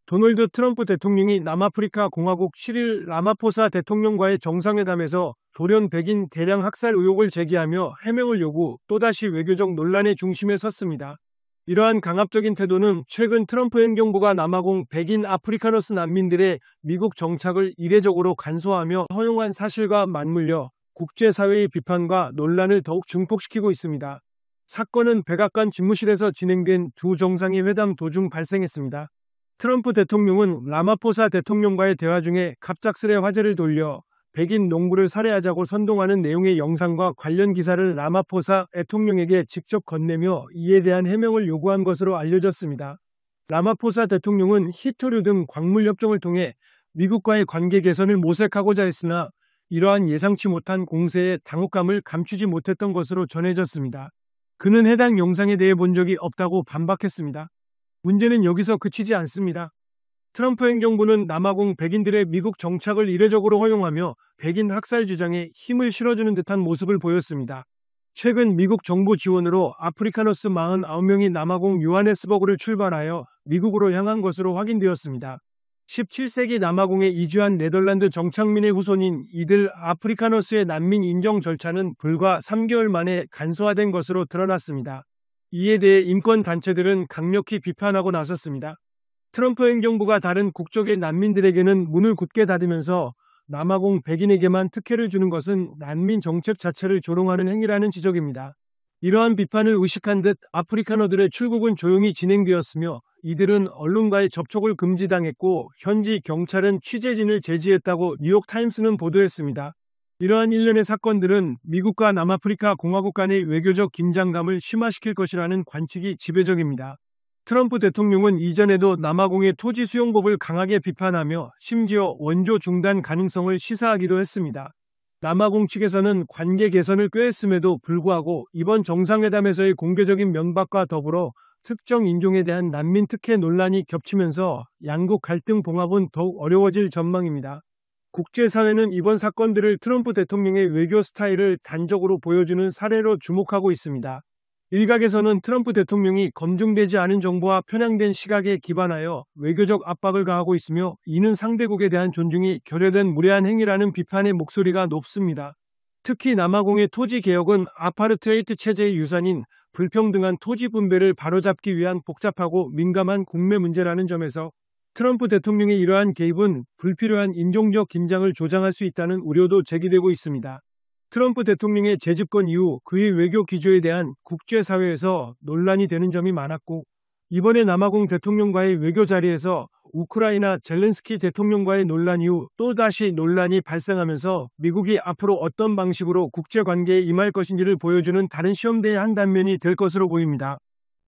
도널드 트럼프 대통령이 남아프리카 공화국 시릴 라마포사 대통령과의 정상회담에서 돌연 백인 대량 학살 의혹을 제기하며 해명을 요구, 또다시 외교적 논란의 중심에 섰습니다. 이러한 강압적인 태도는 최근 트럼프 행정부가 남아공 백인 아프리카너스 난민들의 미국 정착을 이례적으로 간소화하며 허용한 사실과 맞물려 국제사회의 비판과 논란을 더욱 증폭시키고 있습니다. 사건은 백악관 집무실에서 진행된 두 정상의 회담 도중 발생했습니다. 트럼프 대통령은 라마포사 대통령과의 대화 중에 갑작스레 화제를 돌려 백인 농부를 살해하자고 선동하는 내용의 영상과 관련 기사를 라마포사 대통령에게 직접 건네며 이에 대한 해명을 요구한 것으로 알려졌습니다. 라마포사 대통령은 히토류 등 광물 협정을 통해 미국과의 관계 개선을 모색하고자 했으나 이러한 예상치 못한 공세에 당혹감을 감추지 못했던 것으로 전해졌습니다. 그는 해당 영상에 대해 본 적이 없다고 반박했습니다. 문제는 여기서 그치지 않습니다. 트럼프 행정부는 남아공 백인들의 미국 정착을 이례적으로 허용하며 백인 학살 주장에 힘을 실어주는 듯한 모습을 보였습니다. 최근 미국 정부 지원으로 아프리카너스 49명이 남아공 요하네스버그를 출발하여 미국으로 향한 것으로 확인되었습니다. 17세기 남아공에 이주한 네덜란드 정착민의 후손인 이들 아프리카너스의 난민 인정 절차는 불과 3개월 만에 간소화된 것으로 드러났습니다. 이에 대해 인권단체들은 강력히 비판하고 나섰습니다. 트럼프 행정부가 다른 국적의 난민들에게는 문을 굳게 닫으면서 남아공 백인에게만 특혜를 주는 것은 난민 정책 자체를 조롱하는 행위라는 지적입니다. 이러한 비판을 의식한 듯 아프리카너들의 출국은 조용히 진행되었으며 이들은 언론과의 접촉을 금지당했고 현지 경찰은 취재진을 제지했다고 뉴욕타임스는 보도했습니다. 이러한 일련의 사건들은 미국과 남아프리카 공화국 간의 외교적 긴장감을 심화시킬 것이라는 관측이 지배적입니다. 트럼프 대통령은 이전에도 남아공의 토지 수용법을 강하게 비판하며 심지어 원조 중단 가능성을 시사하기도 했습니다. 남아공 측에서는 관계 개선을 꾀했음에도 불구하고 이번 정상회담에서의 공개적인 면박과 더불어 특정 인종에 대한 난민 특혜 논란이 겹치면서 양국 갈등 봉합은 더욱 어려워질 전망입니다. 국제사회는 이번 사건들을 트럼프 대통령의 외교 스타일을 단적으로 보여주는 사례로 주목하고 있습니다. 일각에서는 트럼프 대통령이 검증되지 않은 정보와 편향된 시각에 기반하여 외교적 압박을 가하고 있으며 이는 상대국에 대한 존중이 결여된 무례한 행위라는 비판의 목소리가 높습니다. 특히 남아공의 토지 개혁은 아파르트헤이트 체제의 유산인 불평등한 토지 분배를 바로잡기 위한 복잡하고 민감한 국내 문제라는 점에서 트럼프 대통령의 이러한 개입은 불필요한 인종적 긴장을 조장할 수 있다는 우려도 제기되고 있습니다. 트럼프 대통령의 재집권 이후 그의 외교 기조에 대한 국제사회에서 논란이 되는 점이 많았고 이번에 남아공 대통령과의 외교 자리에서 우크라이나 젤렌스키 대통령과의 논란 이후 또다시 논란이 발생하면서 미국이 앞으로 어떤 방식으로 국제관계에 임할 것인지를 보여주는 다른 시험대의 한 단면이 될 것으로 보입니다.